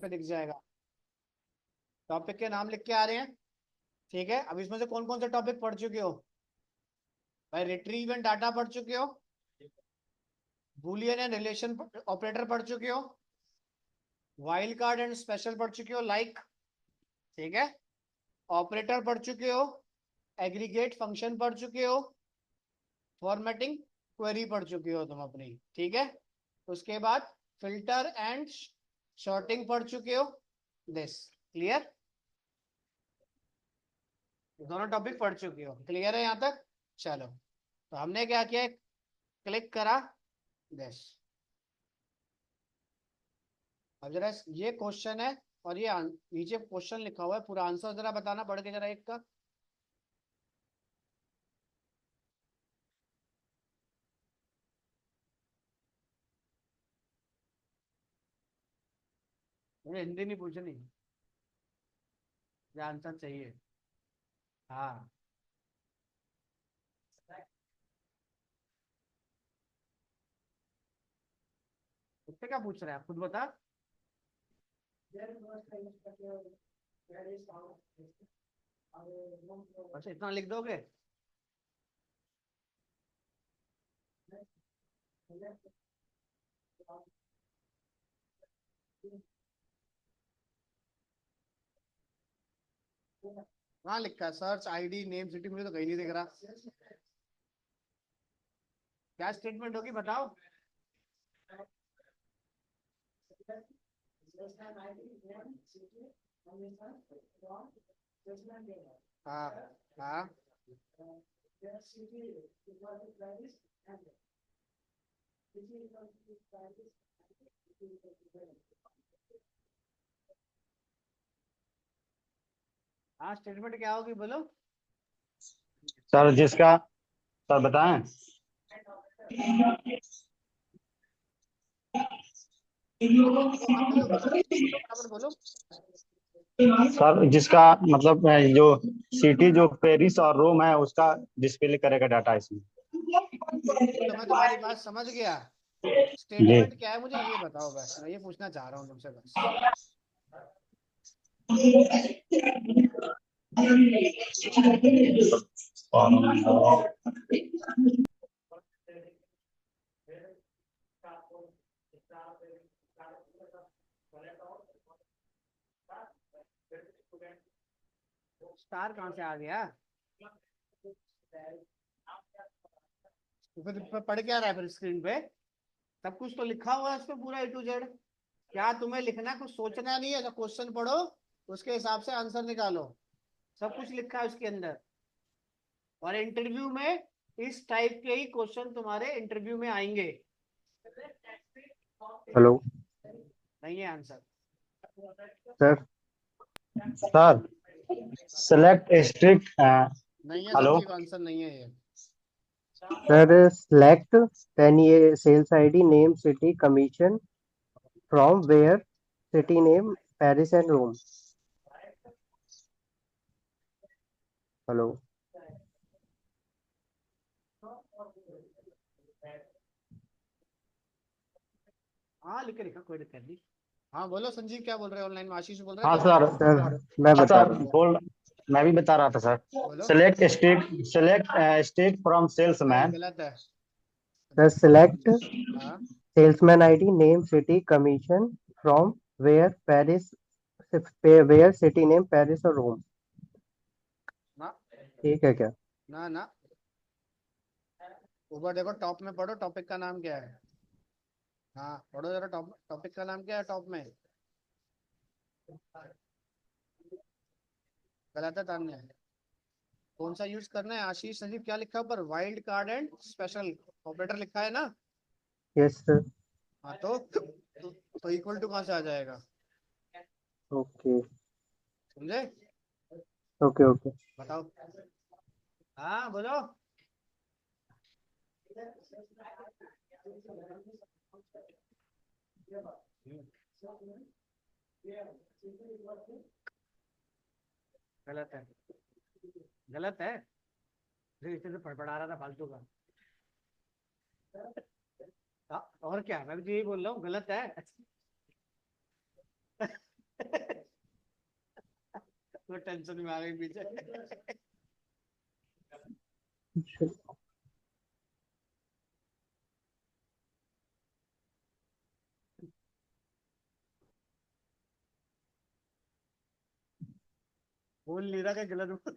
पे दिख जाएगा। टॉपिक के नाम लिख के आ रहे हैं, ठीक है। अब इसमें से कौन कौन से टॉपिक पढ़ चुके हो भाई? रिट्रीव एंड डाटा पढ़ चुके हो, बूलियन एंड रिलेशन ऑपरेटर पढ़ चुके हो, वाइल्ड कार्ड एंड स्पेशल पढ़ चुके हो, लाइक, ठीक है। ऑपरेटर पढ़ चुके हो, एग्रीगेट फंक्शन पढ़ चुके हो, फॉर्मेटिंग क्वेरी पढ़ चुके हो तुम अपनी, ठीक है। उसके बाद फिल्टर एंड शॉर्टिंग पढ़ चुके हो, दिस क्लियर। दोनों टॉपिक पढ़ चुके हो, क्लियर है यहाँ तक? चलो, तो हमने क्या किया, क्लिक करा दिस। अब जरा ये क्वेश्चन है और ये नीचे क्वेश्चन लिखा हुआ है, पूरा आंसर जरा बताना पढ़ के जरा एक का। मुझे हिंदी नहीं पूछनी, ये आंसर चाहिए। हाँ, उससे क्या पूछ रहे हैं आप, खुद बता। बस इतना लिख दोगे? हाँ लिखा है सर्च आईडी नेम सिटी, मुझे तो कहीं नहीं दिख रहा। क्या स्टेटमेंट होगी बताओ। हाँ हाँ, हाँ स्टेटमेंट क्या होगी बोलो। सर जिसका, सर बताएं। हाँ बोलो बोलो बोलो, बराबर बोलो। सर जिसका मतलब जो सिटी जो पेरिस और रोम है उसका डिस्प्ले करेगा डाटा इसमें। वो तो मैं तुम्हारी बात समझ गया, जी। स्टेटमेंट क्या है मुझे ये बताओ, बस मैं ये पूछना चाह रहा हूँ तुमसे बस। स्टार कहाँ से आ गया? तो फिर पढ़ क्या रहा है फिर स्क्रीन पे? सब कुछ तो लिखा हुआ है उस पे पूरा A to Z। क्या तुम्हें लिखना, कुछ सोचना नहीं है, जब क्वेश्चन पढ़ो उसके हिसाब से आंसर निकालो, सब कुछ लिखा है उसके अंदर। और इंटरव्यू में इस टाइप के ही क्वेश्चन तुम्हारे इंटरव्यू में आएंगे। हेलो नहीं है answer. Sir. Sir select strict. नहीं है हेलो। संजीव, आंसर नहीं है ये। सर सेलेक्ट, देन ये sales ID name city commission from where, city name Paris and Rome. Hello हाँ लिखे लिखा, कोई दिक्कत नहीं। हाँ बोलो संजीव, क्या बोल रहे हो? ऑनलाइन में आशीष बोल रहा है, हाँ बोलो। सर। सर, मैं हाँ बता सर रहा हूँ। बोल, मैं भी बता रहा था सर। बोलो। सेलेक्ट स्टेट फ्रॉम नहीं सेल्समैन। गलत है। सर सेलेक्ट हाँ salesman ID name city commission from where Paris, where city name Paris और रोम। ना ठीक है क्या? ना ना, ऊपर देखो टॉप में पढ़ो, टॉपिक का नाम क्या है। हाँ पढ़ो जरा, टॉपिक का नाम क्या है टॉप में? गलत है तान्या। कौन सा यूज करना है आशीष? संजीव क्या लिखा है ऊपर? Wild card and special operator लिखा है ना? Yes sir. हाँ तो इक्वल टू कहाँ से आ जाएगा? ओके समझे? Okay okay. बताओ। हाँ बोलो। गलत है, गलत है। फिर इसे तो फड़फड़ा रहा था फालतू का। हाँ, और क्या, मैं भी तो यही बोल रहा हूँ, गलत है। उसमें टेंशन में आ गई पीछे। बोल नहीं रहा क्या गलत बोल।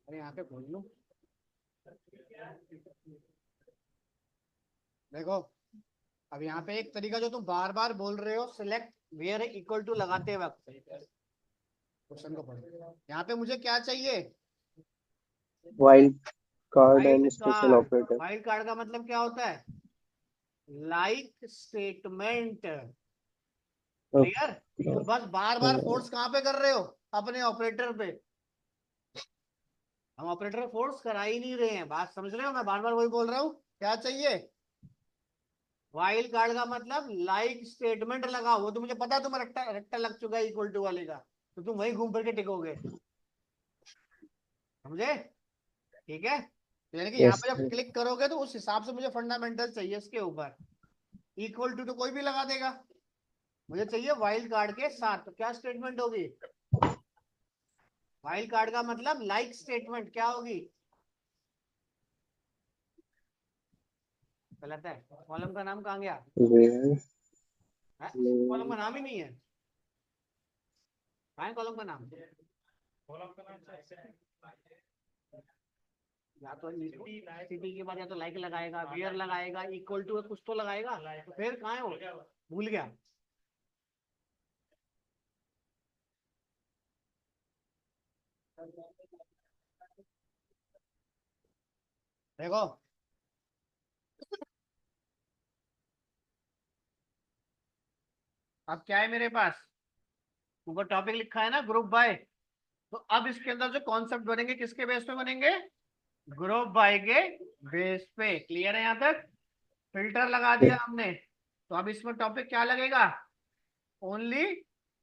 अरे यहाँ पे बोल लूं। देखो अब यहाँ पे एक तरीका जो तुम बार बार बोल रहे हो, सिलेक्ट वेयर इक्वल टू लगाते वक्त, क्वेश्चन को पढ़ो। यहाँ पे मुझे क्या चाहिए? Wild card wild and special card. Operator. Wild card का मतलब क्या होता है? Like statement. क्लियर? तो बस बार बार फोर्स कहाँ पे कर रहे हो? अपने ऑपरेटर पे। हम ऑपरेटर फोर्स करा ही नहीं रहे हैं, बात समझ रहे हो? मैं बार बार वही बोल रहा हूँ, क्या चाहिए? वाइल्ड कार्ड का मतलब लाइक स्टेटमेंट लगाओ। वो तो मुझे पता है तुम्हें रट्टा रट्टा लग चुका है इक्वल टू वाले का, तो तुम वही घूम फिर के टिकोगे। समझे? ठीक है, तो यानी कि यहाँ यस पे जब क्लिक करोगे तो उस हिसाब से मुझे फंडामेंटल चाहिए इसके ऊपर। इक्वल टू तो कोई भी लगा देगा, मुझे चाहिए वाइल्ड कार्ड के साथ। तो क्या स्टेटमेंट होगी? वाइल्ड कार्ड का मतलब लाइक स्टेटमेंट क्या होगी? गलत है, कॉलम का नाम कहाँ गया? वेयर कॉलम का नाम ही नहीं है। कहाँ है कॉलम का नाम? या तो सिटी के बाद या तो लाइक लगाएगा, वेयर लगाएगा, इक्वल टू कुछ तो लगाएगा, तो फिर कहाँ है वो? भूल गया। देखो अब क्या है मेरे पास, ऊपर टॉपिक लिखा है ना ग्रुप बाय। तो अब इसके अंदर जो कॉन्सेप्ट बनेंगे किसके बेस पे बनेंगे? ग्रुप बाय के बेस पे। क्लियर है यहाँ तक? फिल्टर लगा दिया हमने, तो अब इसमें टॉपिक क्या लगेगा? ओनली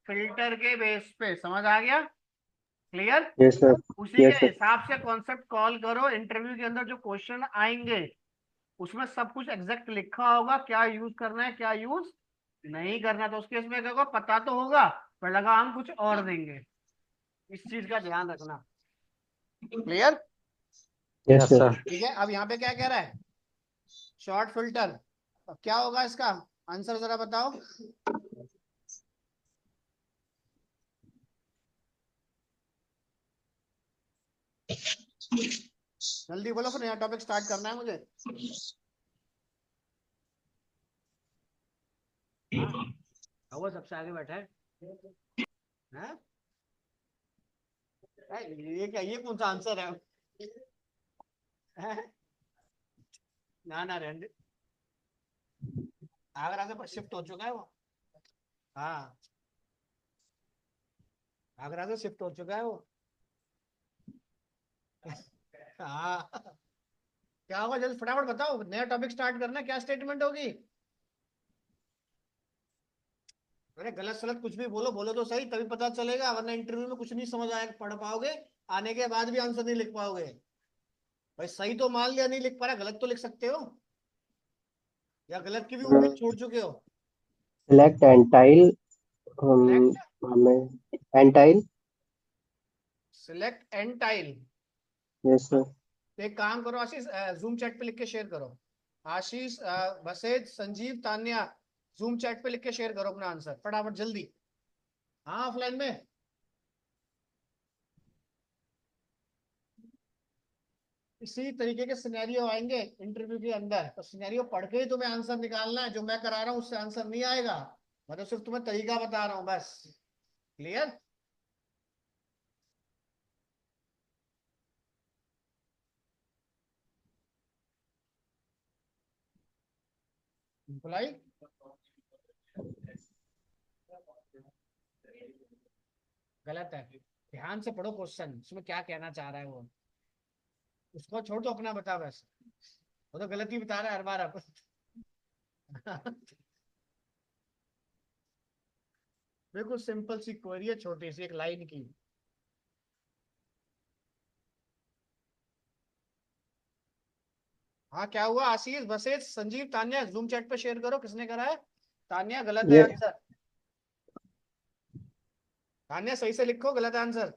फिल्टर के बेस पे। समझ आ गया? क्लियर? Yes sir. उसी के यस सर। हिसाब से कॉन्सेप्ट कॉल करो। इंटरव्यू के अंदर जो क्वेश्चन आएंगे उसमें सब कुछ एग्जैक्ट लिखा होगा, क्या यूज करना है क्या यूज नहीं करना। तो उसके इसमें क्या होगा, पता तो होगा पर लगाम कुछ और देंगे। इस चीज का ध्यान रखना। Clear? Yes yes sir. Sir. ठीक है, अब यहाँ पे क्या कह रहा है? Short filter. अब क्या होगा इसका आंसर, जरा बताओ। जल्दी बोलो, फिर नया टॉपिक स्टार्ट करना है मुझे। हाँ, वो सबसे आगे बैठा है। हैं? ये क्या, ये कौन सा आंसर है? हैं? ना ना रहने दे। आगरा से शिफ्ट हो चुका है वो। हाँ, आगरा से शिफ्ट हो चुका है वो। हाँ, क्या होगा जल्दी फटाफट बताओ, नया टॉपिक स्टार्ट करना है, क्या स्टेटमेंट होगी? अरे गलत सलत कुछ भी बोलो, बोलो तो सही, तभी पता चलेगा, वरना इंटरव्यू में कुछ नहीं समझ आएगा, पढ़ पाओगे, आने के बाद भी आंसर नहीं लिख पाओगे। भाई सही तो मान लिया नहीं लिख पा रहा, गलत तो लिख सकते हो, या गलत की भी उम्मीद छोड़ चुके हो? सिलेक्ट एंटाइल। सिलेक्ट हमें एंटाइल। सिलेक्ट एंड टाइल। Yes sir. तो एक काम करो आशीष, जूम चैट पे लिख के शेयर करो। आशीष, बसेज, संजीव, तान्या, जूम चैट पे लिख के शेयर करो अपना आंसर फटाफट जल्दी। हाँ, ऑफलाइन में। इसी तरीके के सिनेरियो आएंगे इंटरव्यू के अंदर, तो सिनेरियो पढ़ के ही तुम्हें आंसर निकालना है। जो मैं करा रहा हूँ उससे आंसर नहीं आएगा, मैं तो सिर्फ तुम्हें तरीका बता रहा हूँ बस। क्लियर? बुलाई। गलत है, ध्यान से पढ़ो क्वेश्चन, उसमें क्या कहना चाह रहा है वो। उसको छोड़ दो, अपना बता बस। वो तो गलत ही बता रहा है हर बार आप। बिल्कुल सिंपल सी क्वेरी है, छोटी सी एक लाइन की। हाँ क्या हुआ? आशीष, बसेज, संजीव, तान्या, जूम चैट पे शेयर करो किसने करा है। तान्या गलत है ये आंसर। तान्या सही से लिखो, गलत आंसर।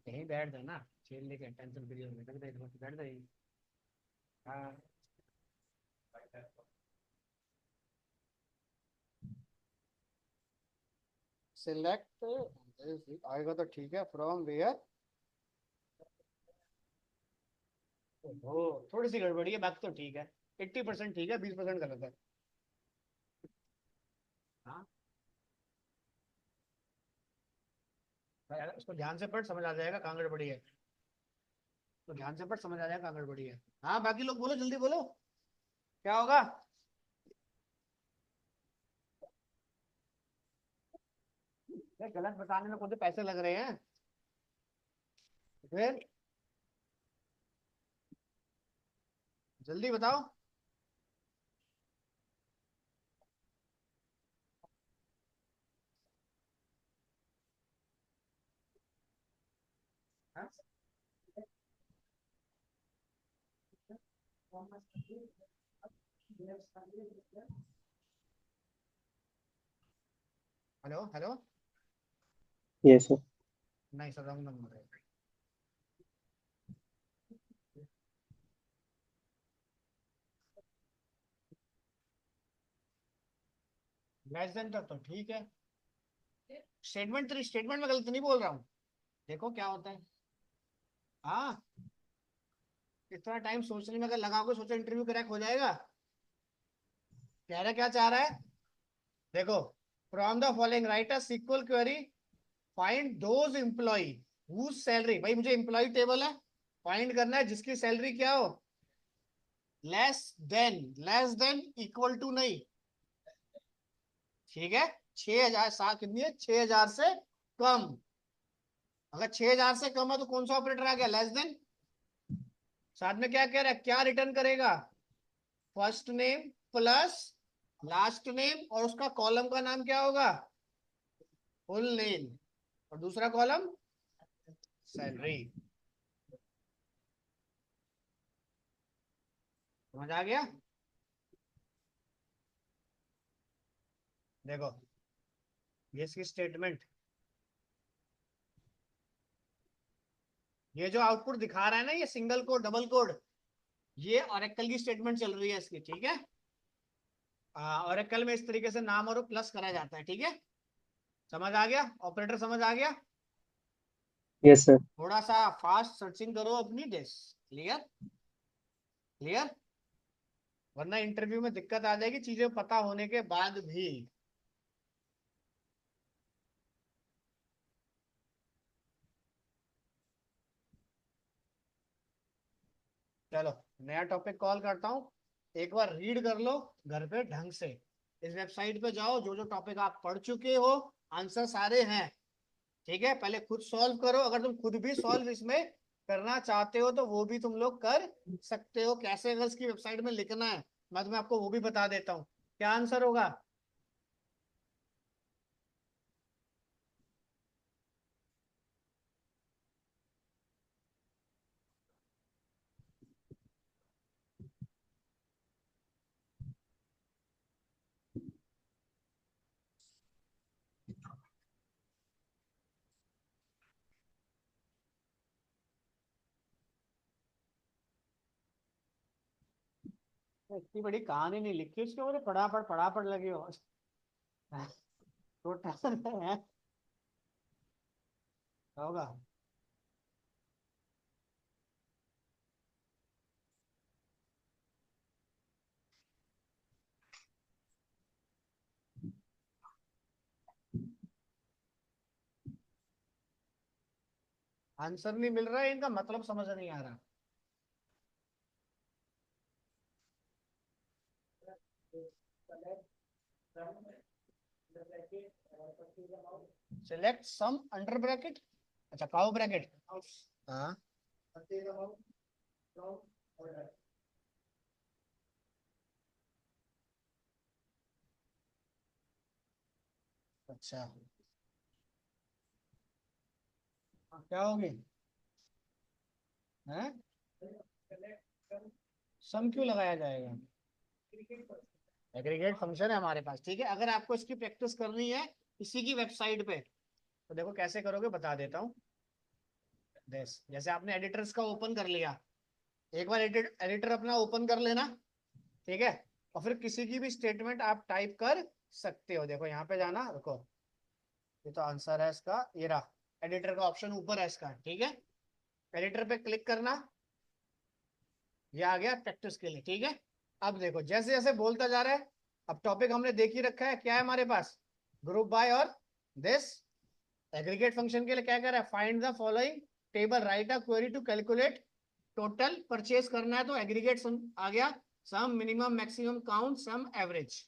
यही बैठ जाना, खेल लेके टेंशन फ्री होने लग जाए, बैठ जाएगी। हाँ। सिलेक्ट आएगा तो ठीक है, फ्रॉम वेयर। ओ, थोड़ी सी गड़बड़ी है, बाकी तो ठीक है। 80% ठीक है, 20% गलत है। हाँ भाई, अगर उसको ध्यान से पढ़, समझ आ जाएगा कहाँ गड़बड़ी है। तो ध्यान से पढ़, समझ आ जाएगा कहाँ गड़बड़ी है। हाँ बाकी लोग बोलो, जल्दी बोलो, क्या होगा? ये गलत बताने में कौन से पैसे लग रहे हैं? फिर जल्दी बताओ। हाँ? Hello hello. ये सर। नहीं सर, रॉन्ग नंबर है। लेस देन तक तो ठीक है। स्टेटमेंट में गलत नहीं बोल रहा हूँ। देखो क्या होता है। हाँ, इतना टाइम सोचने में अगर लगाओगे, सोचो इंटरव्यू क्रैक हो जाएगा। कह रहा क्या चाह रहा है? देखो, from the following write a SQL query, find those employee whose salary. भाई मुझे एम्प्लॉय टेबल है, फाइंड करना है जिसकी सैलरी क्या हो, less than. Less than equal to नहीं, ठीक है। 6,000, सात कितनी है, 6,000 से कम। अगर 6,000 से कम है तो कौन सा ऑपरेटर आ गया, लेस देन। साथ में क्या कह रहा है, क्या रिटर्न करेगा? First name plus last name, और उसका कॉलम का नाम क्या होगा, फुल नेम। और दूसरा कॉलम सैलरी। समझ आ गया? देखो, ये इसकी स्टेटमेंट, ये जो आउटपुट दिखा रहा है ना, ये सिंगल कोड डबल कोड, ये ऑरेकल की स्टेटमेंट चल रही है इसकी, ठीक है। ऑरेकल में इस तरीके से नाम और प्लस करा जाता है, ठीक है। समझ आ गया? ऑपरेटर समझ आ गया? Yes sir. थोड़ा सा फास्ट सर्चिंग करो अपनी डेस्क। क्लियर? क्लियर? वरना इंटरव्यू में दिक्कत आ जाएगी चीजें पता होने के बाद भी। चलो, नया टॉपिक कॉल करता हूँ। एक बार रीड कर लो घर पे ढंग से। इस वेबसाइट पे जाओ, जो जो टॉपिक आप पढ़ चुके हो, आंसर सारे हैं, ठीक है। पहले खुद सॉल्व करो, अगर तुम खुद भी सॉल्व इसमें करना चाहते हो तो वो भी तुम लोग कर सकते हो। कैसे अगर इसकी वेबसाइट में लिखना है, मैं तुम्हें आपको वो भी बता देता हूँ। क्या आंसर होगा? इतनी बड़ी कहानी नहीं लिखी उसके, बोले पढ़ा पढ़ लगे हो। छोटा है, होगा। आंसर नहीं मिल रहा है, इनका मतलब समझ नहीं आ रहा। सिलेक्ट सम अंडर ब्रैकेट, अच्छा काउ ब्रैकेट। हाँ। अच्छा, क्या होगी? है, सम क्यों लगाया जाएगा? एग्रीगेट फंक्शन है हमारे पास, ठीक है। अगर आपको इसकी प्रैक्टिस करनी है इसी की वेबसाइट पे, तो देखो कैसे करोगे बता देता हूँ। जैसे आपने एडिटर्स का ओपन कर लिया, एक बार एडिटर अपना ओपन कर लेना, ठीक है, और फिर किसी की भी स्टेटमेंट आप टाइप कर सकते हो। देखो यहाँ पे जाना, रुको, ये तो आंसर है इसका, ये रहा एडिटर का ऑप्शन ऊपर है इसका, ठीक है। एडिटर पे क्लिक करना, ये आ गया प्रैक्टिस के लिए, ठीक है। अब देखो जैसे जैसे बोलता जा रहा है, अब टॉपिक हमने देख ही रखा है, क्या है हमारे पास, ग्रुप बाय और दिस। एग्रीगेट फंक्शन के लिए क्या कर रहा है, find the following table, write a query to calculate total purchase करना है, तो एग्रीगेट आ गया, sum, minimum, maximum, count, sum, average.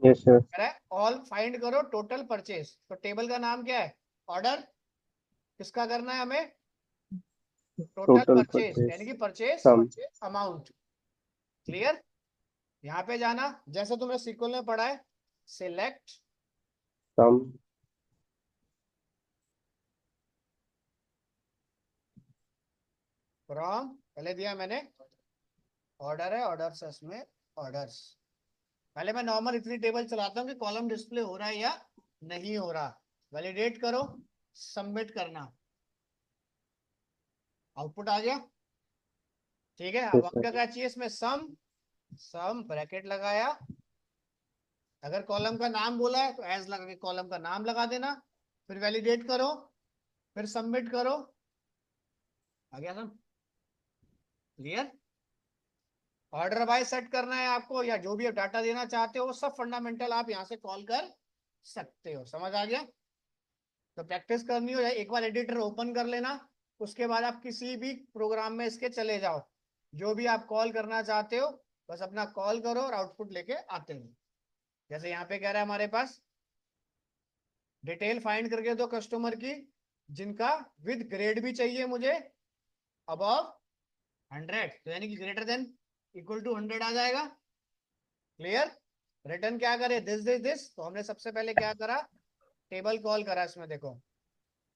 Yes sir. All find करो टोटल परचेज, तो टेबल का नाम क्या है, ऑर्डर। किसका करना है हमें, टोटल टोटल परचेज, परचेज यानी कि परचेज सम अमाउंट। क्लियर। यहाँ पे जाना, जैसे तुमने सीक्वल में पढ़ा है, सिलेक्ट सम फ्रॉम, पहले दिया मैंने ऑर्डर है, ऑर्डर से इसमें ऑर्डर्स, पहले मैं नॉर्मल इतनी टेबल चलाता हूँ कि कॉलम डिस्प्ले हो रहा है या नहीं हो रहा। वैलिडेट करो, सबमिट करना, आउटपुट आ गया, ठीक है। अब यस आपका सर। क्या चाहिए इसमें, सम, सम ब्रैकेट लगाया, अगर कॉलम का नाम बोला है तो एज लगा के कॉलम का नाम लगा देना, फिर वैलिडेट करो, फिर सबमिट करो, आ गया सम। क्लियर। ऑर्डर बाय सेट करना है आपको, या जो भी आप डाटा देना चाहते हो, सब फंडामेंटल आप यहाँ से कॉल कर सकते हो। समझ आ गया। तो प्रैक्टिस करनी हो, या एक बार एडिटर ओपन कर लेना, उसके बाद आप किसी भी प्रोग्राम में इसके चले जाओ, जो भी आप कॉल करना चाहते हो बस अपना कॉल करो और आउटपुट लेके आते हो। जैसे यहाँ पे कह रहा है हमारे पास, डिटेल फाइंड करके दो कस्टमर की जिनका विद ग्रेड भी चाहिए मुझे अबव 100, तो यानी कि ग्रेटर देन इक्वल टू 100 आ जाएगा। क्लियर। रिटर्न क्या करे, दिस दिस दिस, तो हमने सबसे पहले क्या करा, टेबल कॉल करा। इसमें देखो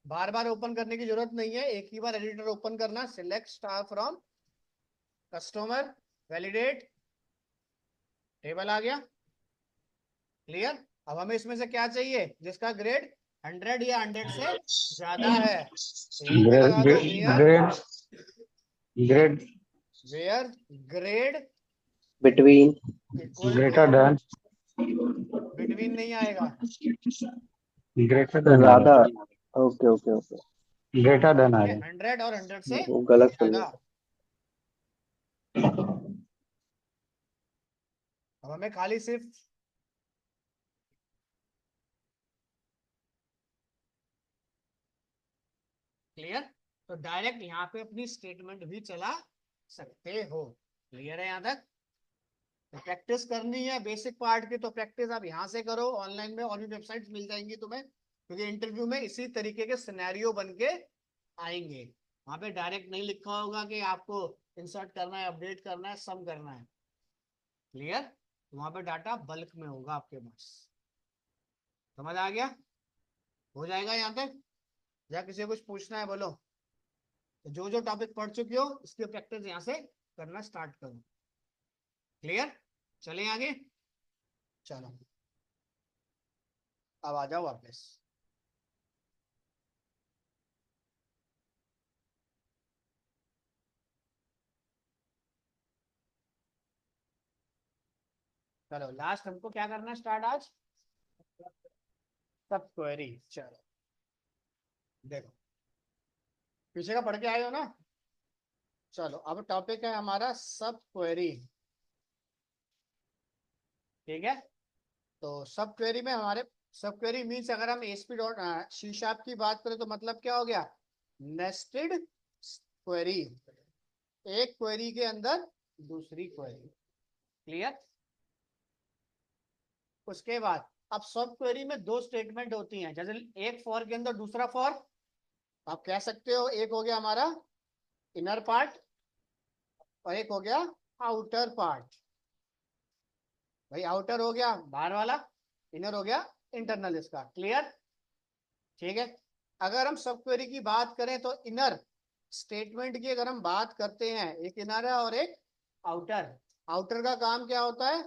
बार बार ओपन करने की जरूरत नहीं है, एक ही बार एडिटर ओपन करना, select star from customer, validate, table आ गया। क्लियर। अब हमें इसमें से क्या चाहिए, जिसका ग्रेड 100 या 100 से ज्यादा है, तो यहीं पे लगा दो where, grade grade where grade between equal to, greater than between नहीं आएगा, ग्रेटर देन ज्यादा। Okay okay okay. Greater than ठीक है, आएगा। 100 और 100 से वो गलत सुन ज्यादा। लिया। अब हमें खाली सिर्फ क्लियर, तो डायरेक्ट यहाँ पे अपनी स्टेटमेंट भी चला सकते हो। क्लियर है यहाँ तक। तो प्रैक्टिस करनी है बेसिक पार्ट की, तो प्रैक्टिस आप यहाँ से करो, ऑनलाइन में और भी वेबसाइट्स मिल जाएंगी तुम्हें, क्योंकि इंटरव्यू में इसी तरीके के सिनेरियो बन के आएंगे। वहां पे डायरेक्ट नहीं लिखा होगा कि आपको इंसर्ट करना है, अपडेट करना है, सम करना है। क्लियर। वहां पे डाटा बल्क में होगा आपके पास। समझ आ गया, हो जाएगा यहाँ तक, या किसी को कुछ पूछना है बोलो। तो जो जो टॉपिक पढ़ चुके हो इसकी प्रैक्टिस यहाँ से करना स्टार्ट करो। क्लियर। चलें आगे, चलो अब आ जाओ वापस। चलो लास्ट हमको क्या करना है स्टार्ट आज, सब क्वेरी। चलो देखो, पीछे का पढ़ के आए हो ना। चलो अब टॉपिक है हमारा सब क्वेरी, ठीक है। तो सब क्वेरी में हमारे, सब क्वेरी मीन्स अगर हम एसपी डॉट सी शार्प की बात करें तो मतलब क्या हो गया, नेस्टेड क्वेरी, एक क्वेरी के अंदर दूसरी क्वेरी। क्लियर। उसके बाद अब सब क्वेरी में दो स्टेटमेंट होती हैं, जैसे एक फॉर के अंदर दूसरा फॉर, आप कह सकते हो एक हो गया हमारा इनर पार्ट और एक हो गया आउटर पार्ट। भाई आउटर हो गया बाहर वाला, इनर हो गया इंटरनल इसका। क्लियर। ठीक है। अगर हम सब क्वेरी की बात करें तो इनर स्टेटमेंट की अगर हम बात करते हैं, एक इनर है और एक आउटर। आउटर का काम क्या होता है?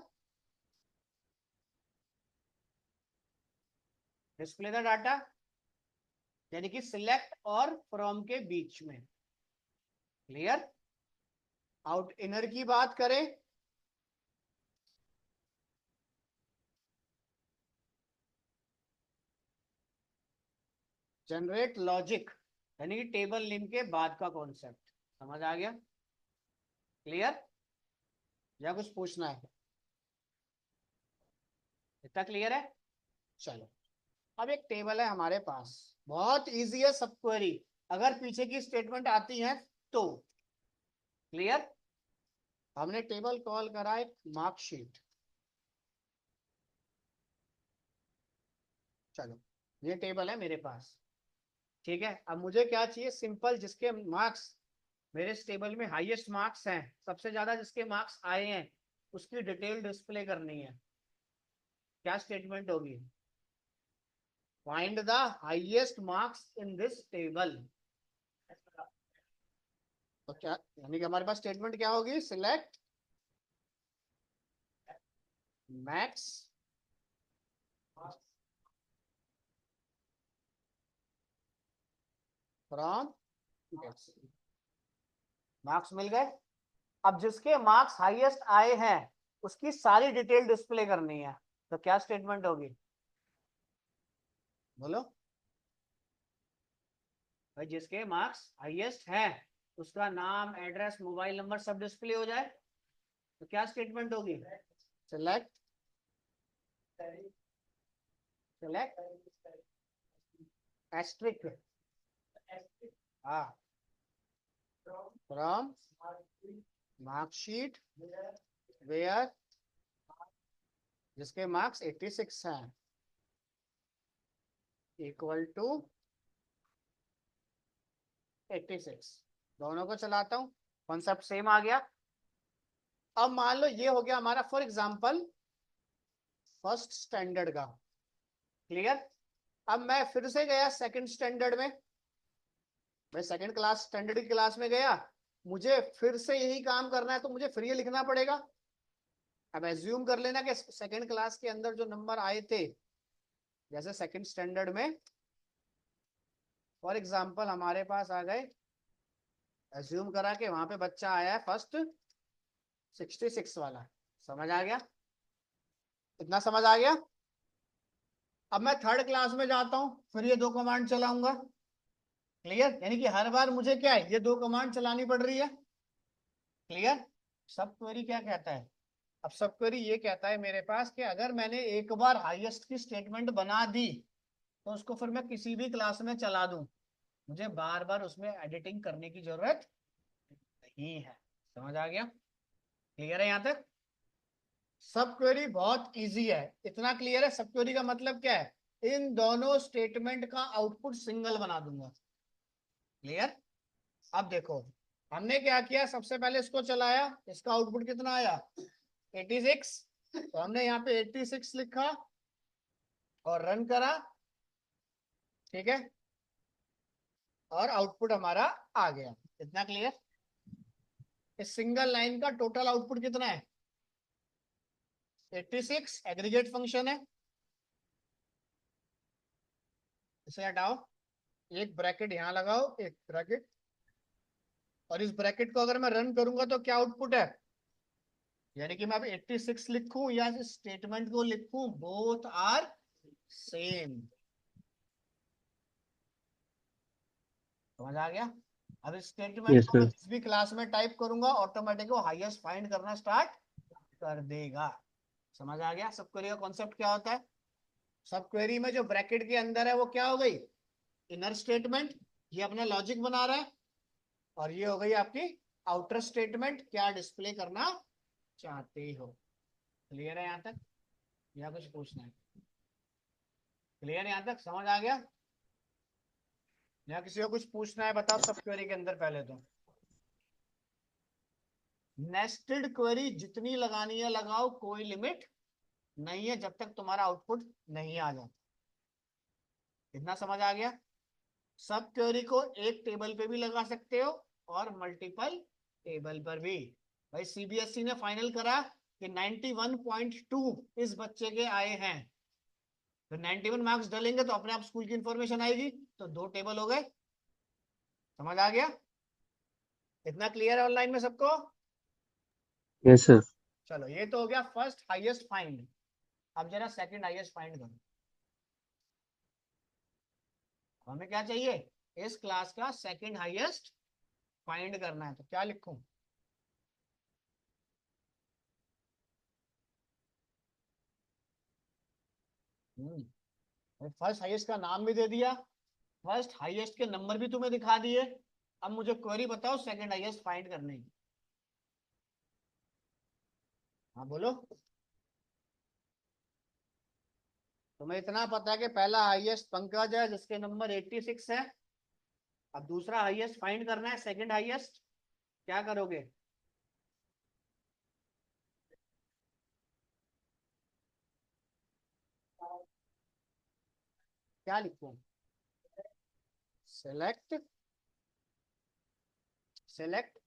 डिस्प्ले द डाटा, यानी कि सिलेक्ट और फ्रॉम के बीच में। क्लियर? आउट इनर की बात करें, जनरेट लॉजिक, यानी कि टेबल नेम के बाद का कॉन्सेप्ट। समझ आ गया? क्लियर? या कुछ पूछना है? इतना क्लियर है? चलो, अब एक टेबल है हमारे पास, बहुत इजी है सब क्वेरी, अगर पीछे की स्टेटमेंट आती है तो। क्लियर? हमने टेबल कॉल करा एक मार्कशीट। चलो, ये टेबल है मेरे पास, ठीक है। अब मुझे क्या चाहिए? सिंपल, जिसके मार्क्स मेरे इस टेबल में हाईएस्ट मार्क्स हैं, सबसे ज्यादा जिसके मार्क्स आए हैं, उसकी डिटेल डिस्प्ले करनी है। क्या स्टेटमेंट होगी? Find the highest marks in this table. तो क्या, यानी कि हमारे पास स्टेटमेंट क्या होगी? सिलेक्ट मैक्स फ्रॉम, मार्क्स मिल गए। अब जिसके मार्क्स हाईएस्ट आए हैं उसकी सारी डिटेल डिस्प्ले करनी है, तो क्या स्टेटमेंट होगी? बोलो भाई। जिसके मार्क्स हाईएस्ट हैं उसका नाम, एड्रेस, मोबाइल नंबर सब डिस्प्ले हो जाए, तो क्या स्टेटमेंट होगी? सिलेक्ट, सिलेक्ट एस्ट्रिक, हाँ, फ्रॉम मार्कशीट वेयर, जिसके मार्क्स 86 हैं, इक्वल टू 86। दोनों को चलाता हूं, कॉन्सेप्ट सेम आ गया। अब मान लो ये हो गया हमारा फॉर एग्जांपल फर्स्ट स्टैंडर्ड का। क्लियर? अब मैं फिर से गया सेकंड स्टैंडर्ड में, मैं सेकंड क्लास स्टैंडर्ड की क्लास में गया, मुझे फिर से यही काम करना है, तो मुझे फिर ये लिखना पड़ेगा। अब एज्यूम कर लेना कि सेकंड क्लास के अंदर जो नंबर आए थे, जैसे सेकंड स्टैंडर्ड में फॉर एग्जांपल हमारे पास आ गए, एज्यूम करा कि वहां पे बच्चा आया है फर्स्ट 66 वाला। समझ आ गया? इतना समझ आ गया? अब मैं थर्ड क्लास में जाता हूं, फिर ये दो कमांड चलाऊंगा। क्लियर? यानी कि हर बार मुझे क्या है, ये दो कमांड चलानी पड़ रही है। क्लियर? सब क्वेरी क्या कहता है? अब सब क्वेरी ये कहता है मेरे पास कि अगर मैंने एक बार हाईएस्ट की स्टेटमेंट बना दी तो उसको फिर मैं किसी भी क्लास में चला दूं, मुझे बार बार उसमें एडिटिंग करने की जरूरत नहीं है। समझ आ गया? क्लियर है यहां तक? सब क्वेरी बहुत इजी है, इतना क्लियर है? सब क्वेरी का मतलब क्या है? इन दोनों स्टेटमेंट का आउटपुट सिंगल बना दूंगा। क्लियर? अब देखो, हमने क्या किया, सबसे पहले इसको चलाया, इसका आउटपुट कितना आया? 86। तो हमने यहाँ पे 86 लिखा और रन करा, ठीक है, और आउटपुट हमारा आ गया। इतना क्लियर? इस सिंगल लाइन का टोटल आउटपुट कितना है? 86। एग्रीगेट फंक्शन है, इसे हटाओ, एक ब्रैकेट यहां लगाओ, एक ब्रैकेट, और इस ब्रैकेट को अगर मैं रन करूंगा तो क्या आउटपुट है? यानी कि मैं अब 86 लिखूं या इस स्टेटमेंट को लिखूं, बोथ आर सेम। समझ आ गया? अब इस स्टेटमेंट Yes, को मैं sir. जिस भी क्लास में टाइप करूंगा, ऑटोमेटिक वो हाईएस्ट फाइंड करना स्टार्ट कर देगा। समझ आ गया? सब क्वेरी का कॉन्सेप्ट क्या होता है? सब क्वेरी में जो ब्रैकेट के अंदर है वो क्या हो गई? इनर स्टेटमेंट, ये अपना लॉजिक बना रहा है, और ये हो गई आपकी आउटर स्टेटमेंट, क्या डिस्प्ले करना चाहते हो। क्लियर है यहां तक? या कुछ पूछना है? क्लियर है यहां तक? समझ आ गया? या किसी को कुछ पूछना है? बताओ सब क्वेरी के अंदर। पहले तो नेस्टेड क्वेरी जितनी लगानी है लगाओ, कोई लिमिट नहीं है, जब तक तुम्हारा आउटपुट नहीं आ जाता। इतना समझ आ गया? सब क्वेरी को एक टेबल पे भी लगा सकते हो और मल्टीपल टेबल पर भी। भाई सीबीएसई ने फाइनल करा कि 91.2 इस बच्चे के आए हैं, तो 91 मार्क्स डलेंगे तो अपने आप स्कूल की इंफॉर्मेशन आएगी, तो 2 टेबल हो गए। समझ आ गया? इतना क्लियर है ऑनलाइन में सबको? Yes sir. चलो ये तो हो गया फर्स्ट हाईएस्ट फाइंड। अब जरा सेकंड हाईएस्ट फाइंड करो। हमें क्या चाहिए? इस क्लास का सेकंड हाईएस्ट फाइंड करना है, तो क्या लिखूं? फर्स्ट हाईएस्ट का नाम भी दे दिया, फर्स्ट हाईएस्ट के नंबर भी तुम्हें दिखा दिए। अब मुझे क्वेरी बताओ सेकंड हाईएस्ट फाइंड करने की। हाँ बोलो। तुम्हें इतना पता है कि पहला हाईएस्ट पंकज है जिसके नंबर 86 है। अब दूसरा हाईएस्ट फाइंड करना है, सेकंड हाईएस्ट। क्या करोगे? क्या लिखूं? Select, select.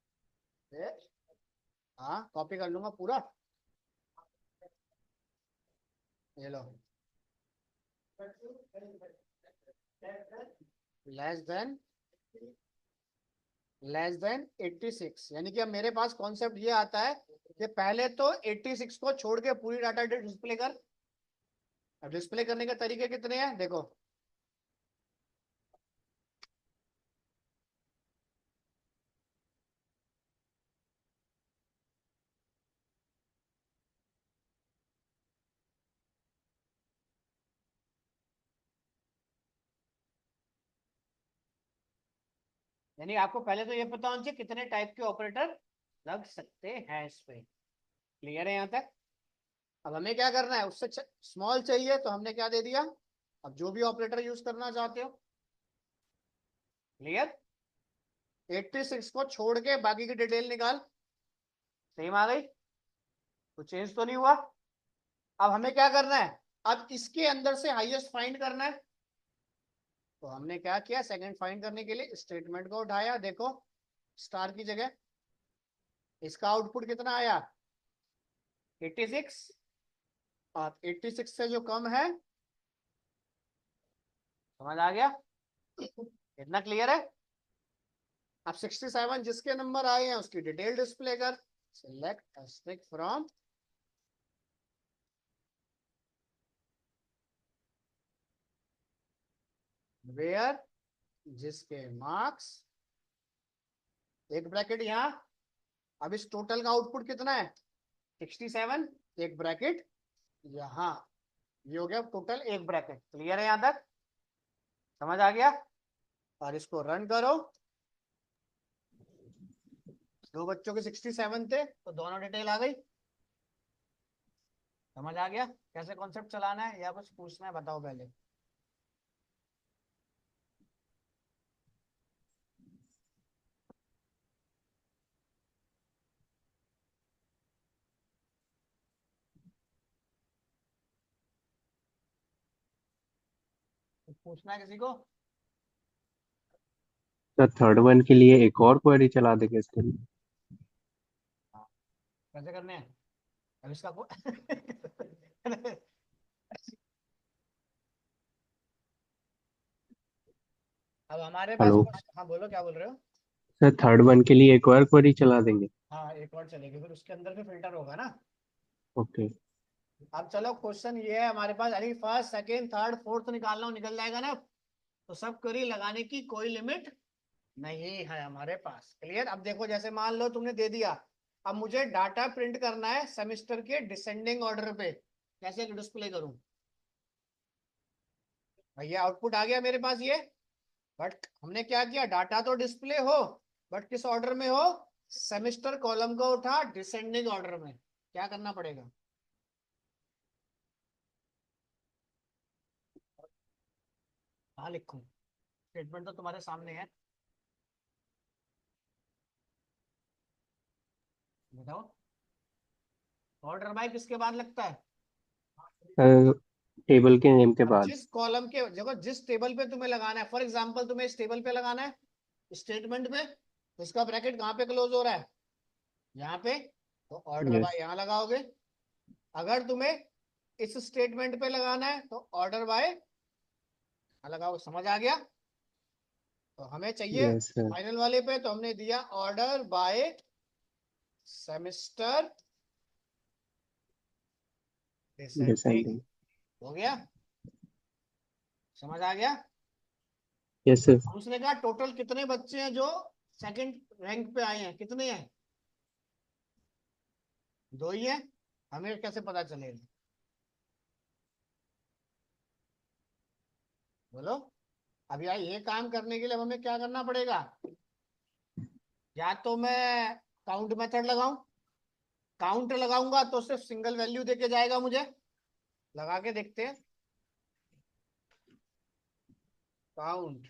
हाँ कॉपी कर लूंगा पूरा। ये लो, लेस देन 86, यानी कि अब मेरे पास कॉन्सेप्ट ये आता है कि पहले तो 86 को छोड़ के पूरी डाटा डिस्प्ले कर। अब डिस्प्ले करने के तरीके कितने हैं देखो। यानी आपको पहले तो ये पता होना चाहिए कितने टाइप के ऑपरेटर लग सकते हैं इस पे। क्लियर है यहाँ तक? अब हमें क्या करना है, उससे स्मॉल चाहिए तो हमने क्या दे दिया, अब जो भी ऑपरेटर यूज करना चाहते हो। क्लियर? 86 को छोड़ के बाकी की डिटेल निकाल। सेम आ गई? कुछ चेंज तो नहीं हुआ? अब हमें क्या करना है, अब इसके अंदर से हाईएस्ट फाइंड करना है। तो हमने क्या किया, सेकंड फाइंड करने के लिए स्टेटमेंट को उठाया, देखो स्टार की जगह। इसका आउटपुट कितना आया? 86। और 86 से जो कम है, समझ आ गया? इतना क्लियर है? अब 67 जिसके नंबर आए हैं उसकी डिटेल डिस्प्ले कर। सिलेक्ट एस्ट्रिक फ्रॉम वेयर, जिसके मार्क्स, एक ब्रैकेट यहां। अब इस टोटल का आउटपुट कितना है? 67, एक ब्रैकेट यहां। ये हो गया टोटल एक ब्रैकेट। क्लियर है यहां तक? समझ आ गया? और इसको रन करो। दो बच्चों के 67 थे तो दोनों डिटेल आ गई। समझ आ गया कैसे कॉन्सेप्ट चलाना है, या कुछ पूछना है बताओ पहले। कुछ पूछना है किसी को? सर थर्ड वन के लिए एक और क्वेरी चला देंगे इसके लिए। हाँ, कैसे करने हैं? अब इसका अब हमारे पास हेलो हाँ बोलो क्या बोल रहे हो? सर, थर्ड वन के लिए एक और क्वेरी चला देंगे। हाँ एक और चलेगी, फिर उसके अंदर भी फिल्टर होगा ना। ओके। अब चलो क्वेश्चन ये है हमारे पास, अरे फर्स्ट सेकंड थर्ड फोर्थ निकालना हो, निकल जाएगा ना। तो सब क्वेरी लगाने की कोई लिमिट नहीं है हमारे पास। क्लियर? अब देखो जैसे मान लो तुमने दे दिया, अब मुझे डाटा प्रिंट करना है सेमेस्टर के डिसेंडिंग ऑर्डर पे, कैसे डिस्प्ले करूं? भैया आउटपुट आ गया मेरे पास ये, बट हमने क्या किया, डाटा तो डिस्प्ले हो बट किस ऑर्डर में हो? सेमेस्टर कॉलम को उठा डिसेंडिंग ऑर्डर में। क्या करना पड़ेगा? हाँ लिखूं? स्टेटमेंट तो तुम्हारे सामने है, बताओ। ऑर्डर बाय किसके बाद लगता है? टेबल के नेम के अब बाद। जिस कॉलम के देखो, जिस टेबल पे तुम्हें लगाना है, फॉर एग्जांपल तुम्हें इस टेबल पे लगाना है स्टेटमेंट में, तो इसका ब्रैकेट कहाँ पे क्लोज हो रहा है? यहाँ पे। तो ऑर्डर यस बाय यहाँ लगाओगे। अगर तुम्हें इस स्टेटमेंट पे लगाना है तो ऑर्डर बाय यहाँ लगाओगे। समझ आ गया? तो हमें चाहिए यस सर। फाइनल वाले पे, तो हमने दिया order by semester descending. Descending. हो गया? समझ आ गया? Yes sir. अब उसने कहा टोटल कितने बच्चे हैं जो सेकंड रैंक पे आए हैं? कितने हैं? 2 ही हैं। हमें कैसे पता चलेगा? बोलो। अब यार ये काम करने के लिए अब हमें क्या करना पड़ेगा? या तो मैं काउंट मेथड लगाऊं। काउंट लगाऊंगा तो सिर्फ सिंगल वैल्यू देके जाएगा मुझे। लगा के देखते हैं। काउंट।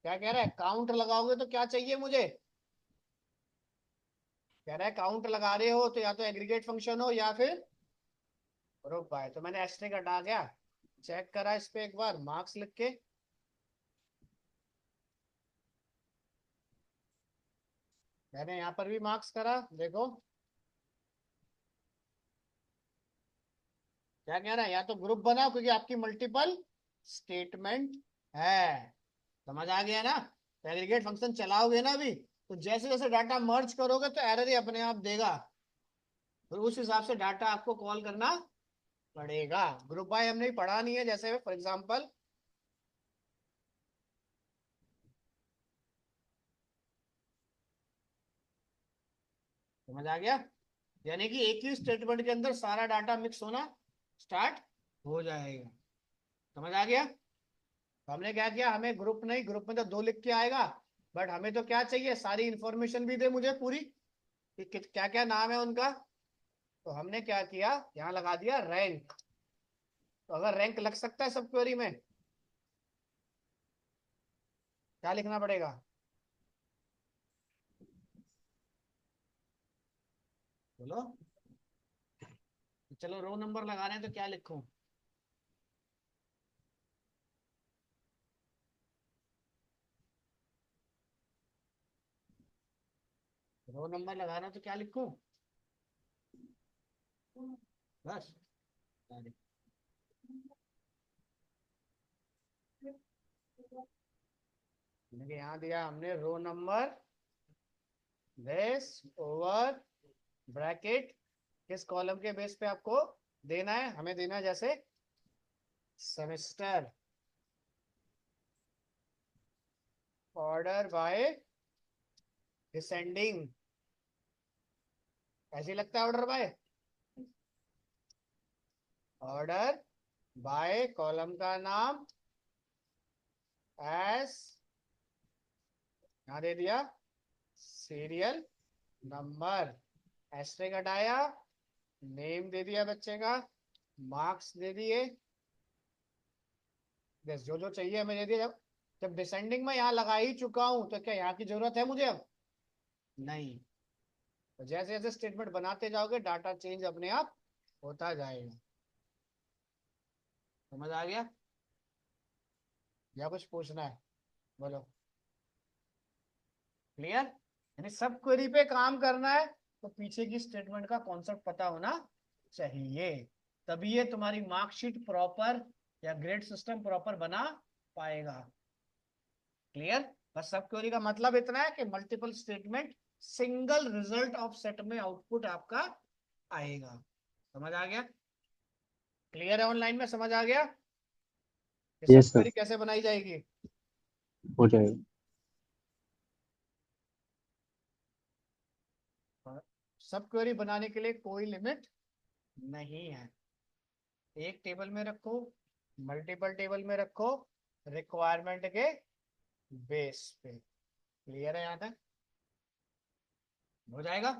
क्या कह रहा है? काउंट लगाओगे तो क्या चाहिए मुझे? कह रहा है काउंट लगा रहे हो तो या तो एग्रीगेट फंक्शन हो या फिर ग्रुप बाय। तो मैंने एस्ट्रिक हटा गया, चेक करा इस पे एक बार मार्क्स लिख के। मैंने यहाँ पर भी मार्क्स करा, देखो क्या कह रहा है। या तो ग्रुप बनाओ क्योंकि आपकी मल्टीपल स्टेटमेंट है। समझ आ गया ना? तो एग्रीगेट फंक्शन चलाओगे ना अभी, तो जैसे जैसे डाटा मर्ज करोगे तो एरर ही अपने आप देगा। फिर उस हिसाब से डाटा आपको कॉल करना पड़ेगा। ग्रुप बाय हमने पढ़ा नहीं है, जैसे फॉर एग्जांपल समझ आ गया? यानी कि एक ही स्टेटमेंट के अंदर सारा डाटा मिक्स होना स्टार्ट हो जाएगा। समझ आ गया? तो हमने क्या किया, हमें ग्रुप नहीं, ग्रुप में तो 2 लिख के आएगा, बट हमें तो क्या चाहिए, सारी इंफॉर्मेशन भी दे मुझे पूरी कि क्या क्या नाम है उनका। तो हमने क्या किया, यहाँ लगा दिया रैंक। तो अगर रैंक लग सकता है सब क्वेरी में, क्या लिखना पड़ेगा? बोलो। चलो रो नंबर लगाने हैं तो क्या लिखूं? रो नंबर लगाना तो क्या लिखूं? बस। यहाँ दिया हमने row number base over bracket. किस कॉलम के बेस पे आपको देना है? हमें देना है जैसे सेमेस्टर ऑर्डर बाय डिसेंडिंग। ऐसे ही लगता है order by. Order by column का नाम एस, यहाँ दे दिया सीरियल नंबर, एस्ट्रिक हटाया, नेम दे दिया बच्चे का, मार्क्स दे दिए, बस जो जो चाहिए हमें दे दिया। जब जब डिसेंडिंग में यहाँ लगा ही चुका हूं तो क्या यहाँ की जरूरत है मुझे अब? नहीं। तो जैसे जैसे स्टेटमेंट बनाते जाओगे डाटा चेंज अपने आप होता जाएगा। समझ आ गया? या कुछ पूछना है? बोलो। क्लियर? यानी सब क्वेरी पे काम करना है तो पीछे की स्टेटमेंट का कॉन्सेप्ट पता होना चाहिए, तभी ये तुम्हारी मार्कशीट प्रॉपर या ग्रेड सिस्टम प्रॉपर बना पाएगा। क्लियर? बस सब क्वेरी का मतलब इतना है कि multiple statement single result of set में आउटपुट आपका आएगा। समझ आ गया? क्लियर है? ऑनलाइन में समझ आ गया कि सब यस सर। क्वेरी कैसे बनाई जाएगी? हो जाएगा। सब क्वेरी बनाने के लिए कोई लिमिट नहीं है। एक टेबल में रखो, मल्टीपल टेबल में रखो, रिक्वायरमेंट के बेस पे। क्लियर है यहाँ तक? हो जाएगा।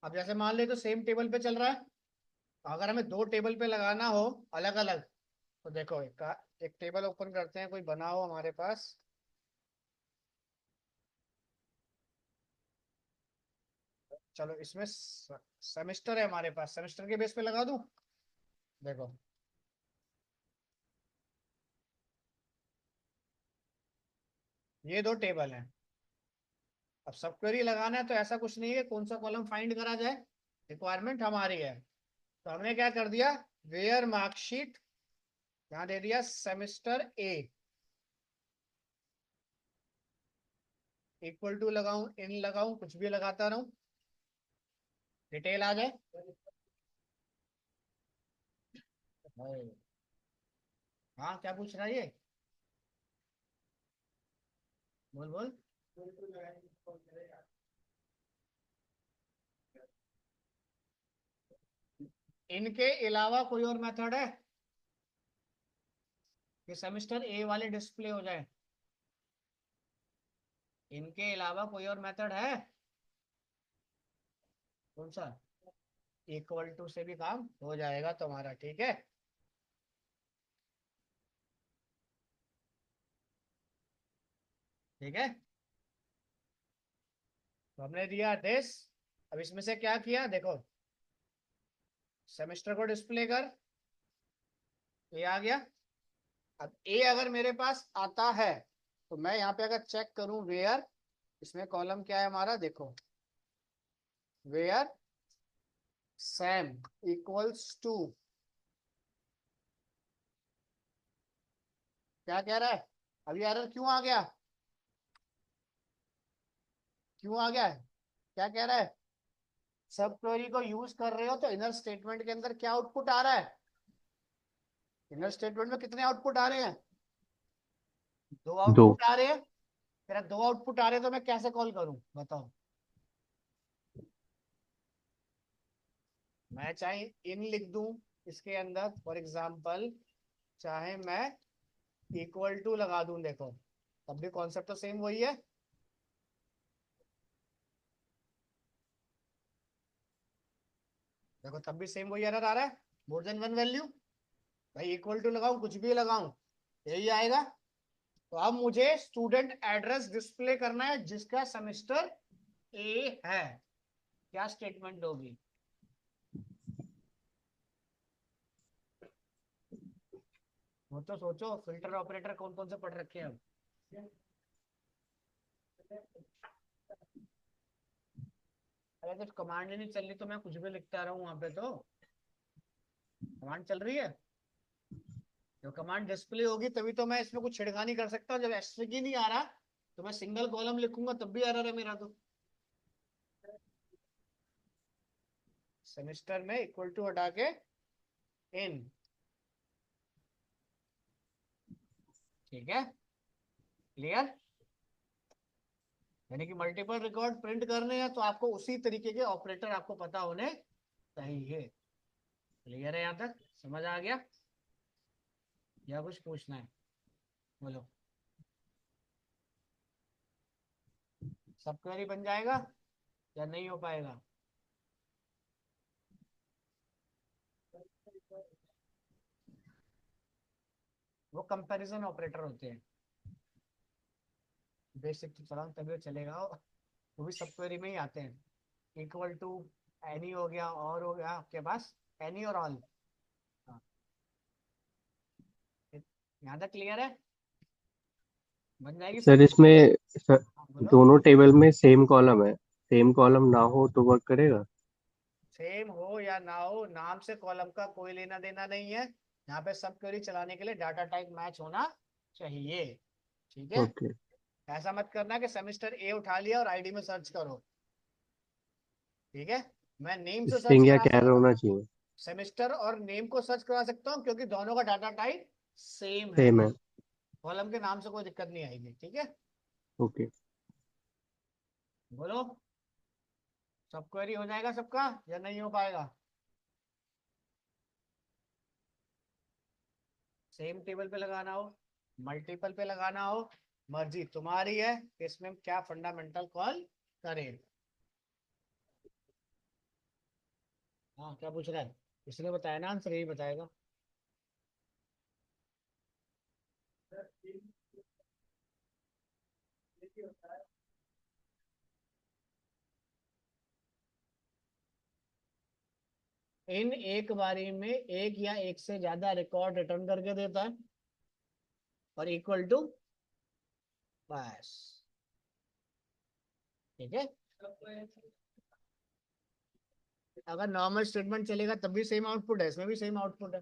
अब जैसे मान ले तो सेम टेबल पे चल रहा है, अगर हमें 2 टेबल पे लगाना हो अलग अलग, तो देखो एक टेबल ओपन करते हैं, कोई बना हो हमारे पास। चलो इसमें सेमेस्टर है हमारे पास, सेमेस्टर के बेस पे लगा दूं। देखो ये दो टेबल हैं। अब सब क्वेरी लगाना है तो ऐसा कुछ नहीं है कौन सा कॉलम फाइंड करा जाए, रिक्वायरमेंट हमारी है। तो हमने क्या कर दिया, वेयर मार्कशीट यहाँ दे दिया सेमेस्टर ए इक्वल टू लगाऊं, इन लगाऊं, कुछ भी लगाता रहूं, डिटेल आ जाए। हाँ क्या पूछ रहा है ये, बोल बोल। इनके अलावा कोई और मेथड है कि सेमेस्टर ए वाले डिस्प्ले हो जाए? इनके अलावा कोई और मेथड है? कौन सा? इक्वल टू से भी काम हो जाएगा तुम्हारा, ठीक है। ठीक है, तो हमने दिया दिस। अब इसमें से क्या किया देखो, सेमेस्टर को डिस्प्ले कर, ये आ गया। अब ए अगर मेरे पास आता है तो मैं यहाँ पे अगर चेक करूं वेयर, इसमें कॉलम क्या है हमारा देखो, वेयर सैम इक्वल्स टू, क्या कह रहा है, अभी एरर क्यों आ गया, क्यों आ गया है, क्या कह रहा है, सब क्वेरी को यूज कर रहे हो तो इनर स्टेटमेंट के अंदर क्या आउटपुट आ रहा है, इनर स्टेटमेंट में कितने आउटपुट आ रहे हैं, दो दो। आउटपुट आ रहे हैं। मेरा दो आउटपुट आ रहे हैं तो मैं कैसे कॉल करूं बताओ। मैं चाहे इन लिख दूं इसके अंदर फॉर एग्जांपल, चाहे मैं इक्वल टू लगा दूं, देखो तब भी कॉन्सेप्ट तो सेम वही है। देखो तब भी सेम वही एरर आ रहा है, मोर देन वन वैल्यू। भाई इक्वल टू लगाऊं कुछ भी लगाऊं यही आएगा। तो अब मुझे स्टूडेंट एड्रेस डिस्प्ले करना है जिसका सेमेस्टर ए है, क्या स्टेटमेंट होगी? वो तो सोचो, फिल्टर ऑपरेटर कौन कौन से पढ़ रखे हैं अब। अरे जब कमांड ही नहीं चल रही तो मैं कुछ भी लिखता रहूं वहां पे, तो कमांड चल रही है। जब कमांड डिस्प्ले होगी तभी तो मैं इसमें कुछ छिड़खानी कर सकता हूँ। जब एस्ट्रिक ही नहीं आ रहा तो मैं सिंगल कॉलम लिखूंगा तब भी एरर है मेरा। तो सेमेस्टर में इक्वल टू हटा के इन, ठीक है, क्लियर। यानी कि मल्टीपल रिकॉर्ड प्रिंट करने हैं तो आपको उसी तरीके के ऑपरेटर आपको पता होने चाहिए। क्लियर है, यहाँ तक समझ आ गया या कुछ पूछना है, बोलो। सब क्वेरी बन जाएगा या नहीं हो पाएगा? वो कंपैरिजन ऑपरेटर होते हैं, बेसिक तो चलाओ तभी चलेगा वो भी सब क्वेरी में ही आते हैं। इक्वल टू एनी हो गया, और हो गया आपके पास एनी और ऑल। हाँ, यहाँ तक क्लियर है, बन जाएगी सर सब। इसमें सर, हाँ, बोलो। दोनों टेबल में सेम कॉलम है, सेम कॉलम ना हो तो वर्क करेगा? सेम हो या ना हो, नाम से कॉलम का कोई लेना देना नहीं है। यहाँ पे सब क्वेरी चलाने के लिए डाटा टाइप मैच होना चाहिए, ठीक है। ओके। ऐसा मत करना कि सेमेस्टर ए उठा लिया और आईडी में सर्च करो, ठीक है। मैं नेम से सर्च स्ट्रिंग या करा कैर सकता हूँ, होना चाहिए। सेमेस्टर और नेम को सर्च करा सकता हूँ क्योंकि दोनों का डाटा टाइप सेम है। सेम है। कॉलम के नाम से कोई दिक्कत नहीं आएगी, ठीक है। ओके। बोलो, सब क्वेरी हो जाएगा सबका या नहीं हो पाएगा? सेम टेबल पे लगाना हो, मल्टीपल पे लगाना हो, मर्जी तुम्हारी है कि इसमें क्या फंडामेंटल कॉल करें। हाँ क्या पूछ रहा है, इसने बताया ना, आंसर यही बताएगा। इन एक बारी में एक या एक से ज्यादा रिकॉर्ड रिटर्न करके देता है, और इक्वल टू, बस, ठीक है। अगर नॉर्मल स्टेटमेंट चलेगा तब भी सेम आउटपुट है, इसमें भी सेम आउटपुट है।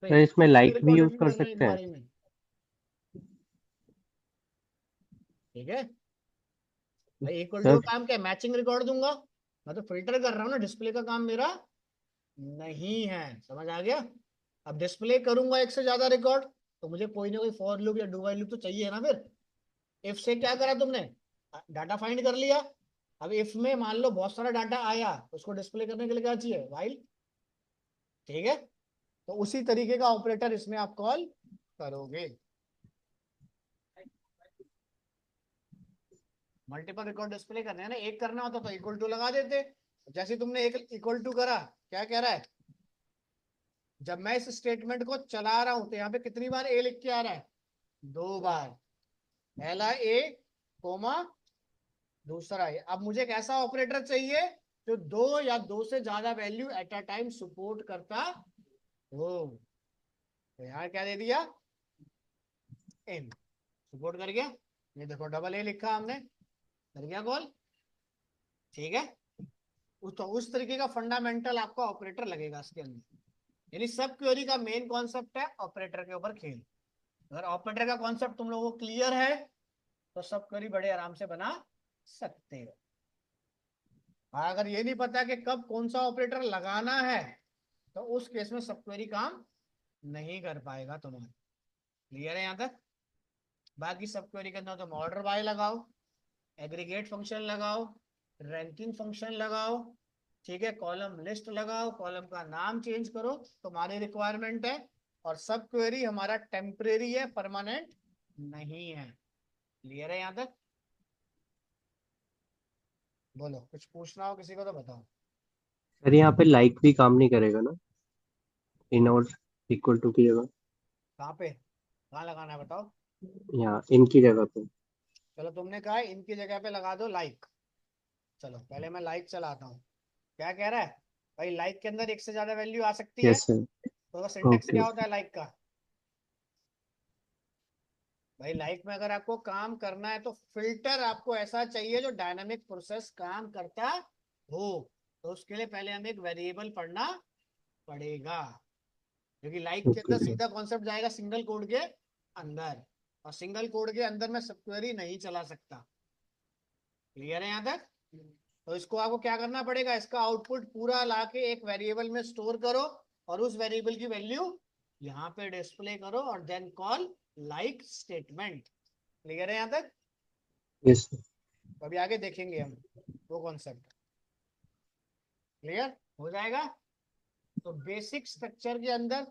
तो इसमें एक से लाइक भी रिकॉर्ड यूज रिटर्न कर करना है एक सकते हैं। बारी में, ठीक है भाई। इक्वल टू सर का काम क्या है, मैचिंग रिकॉर्ड दूंगा। मैं तो फिल्टर कर रहा हूँ ना, डिस्प्ले का काम मेरा नहीं है, समझ आ गया। अब डिस्प्ले करूंगा एक से ज्यादा रिकॉर्ड, तो मुझे कोई ना कोई फॉर लूप या डू व्हाइल लूप तो चाहिए ना फिर। इफ से क्या करा तुमने, डाटा फाइंड कर लिया। अब इफ में मान लो बहुत सारा डाटा आया, उसको डिस्प्ले करने के लिए क्या चाहिए, व्हाइल, ठीक है। तो उसी तरीके का ऑपरेटर इसमें आप कॉल करोगे। मल्टीपल रिकॉर्ड डिस्प्ले करने हैं ना, एक करना होता तो इक्वल टू लगा देते। जैसे तुमने एक इक्वल टू करा, क्या कह रहा है, जब मैं इस स्टेटमेंट को चला रहा हूं तो यहाँ पे कितनी बार ए लिख के आ रहा है, 2 बार। पहला ए, कोमा, दूसरा ए। अब मुझे एक ऐसा ऑपरेटर चाहिए जो दो या दो से ज्यादा value at a time support करता हो। तो यहाँ क्या दे दिया, इन, सपोर्ट कर गया। ये देखो डबल ए लिखा हमने, कर गया कॉल, ठीक है। तो उस तरीके का फंडामेंटल आपका ऑपरेटर लगेगा इसके अंदर। यानी सब क्वेरी का मेन कॉन्सेप्ट है ऑपरेटर के ऊपर खेल। अगर ऑपरेटर का कॉन्सेप्ट तुम लोगों को क्लियर है तो सब क्वेरी बड़े आराम से बना सकते हो। अगर ये नहीं पता कि कब कौन सा ऑपरेटर लगाना है, तो उस केस में सब क्वेरी काम नहीं कर पाएगा तुम्हारा। क्लियर है यहाँ तक। बाकी सब क्वेरी के अंदर तुम ऑर्डर बाय लगाओ, एग्रीगेट फंक्शन लगाओ, रैंकिंग फंक्शन लगाओ, ठीक है, कॉलम लिस्ट लगाओ, कॉलम का नाम चेंज करो, तुम्हारी रिक्वायरमेंट है। और सब क्वेरी हमारा टेम्परेरी है, परमानेंट नहीं है। क्लियर है यहाँ तक। बोलो, कुछ पूछना हो किसी को तो बताओ। सर यहाँ पे लाइक भी काम नहीं करेगा ना, इन और इक्वल टू की जगह, कहाँ पे, कहाँ लगाना है बताओ। यहाँ इनकी जगह पे। चलो तुमने कहा है इनकी जगह पे लगा दो लाइक। चलो पहले मैं लाइक चलाता हूँ, क्या कह रहा है भाई, लाइक के अंदर एक से ज्यादा वैल्यू आ सकती है। Yes sir. तो सिंटेक्स ओके। क्या होता है लाइक का, भाई लाइक में अगर आपको काम करना है तो फिल्टर आपको ऐसा चाहिए जो डायनामिक प्रोसेस काम करता हो। तो उसके लिए पहले हमें एक वेरिएबल पढ़ना पड़ेगा, क्योंकि लाइक के ओके अंदर सर। सीधा कॉन्सेप्ट जाएगा सिंगल कोड के अंदर, और सिंगल कोड के अंदर मैं सब क्वेरी नहीं चला सकता। क्लियर है यहाँ तक। तो इसको आपको क्या करना पड़ेगा, इसका आउटपुट पूरा लाके एक वेरिएबल में स्टोर करो, और उस वेरिएबल की वैल्यू यहाँ पे डिस्प्ले करो, और then call like statement. Clear है यहाँ तक। Yes sir. तो अभी आगे देखेंगे हम वो कॉन्सेप्ट। क्लियर हो जाएगा। तो बेसिक स्ट्रक्चर के अंदर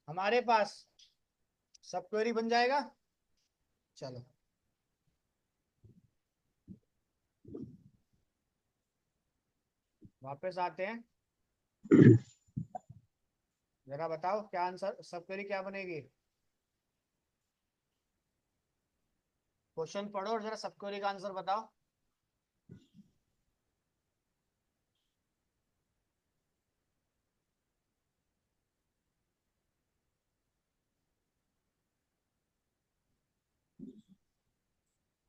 हमारे पास सब क्वेरी बन जाएगा। चलो वापस आते हैं, जरा बताओ क्या आंसर, सब क्वेरी क्या बनेगी। क्वेश्चन पढ़ो और जरा सब क्वेरी का आंसर बताओ।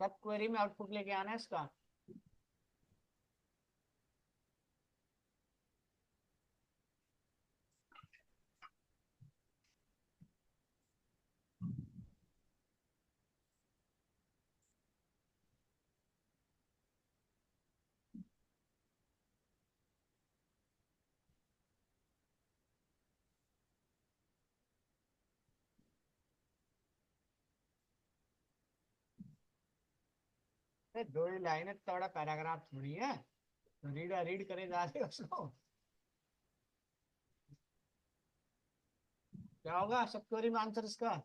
सब क्वेरी में आउटपुट लेके आना है इसका। दो ही लाइन है, इतना बड़ा पैराग्राफ थोड़ी है, रीड रीड करे जा रहे हो उसको। क्या होगा सब क्वेरी में आंसर इसका।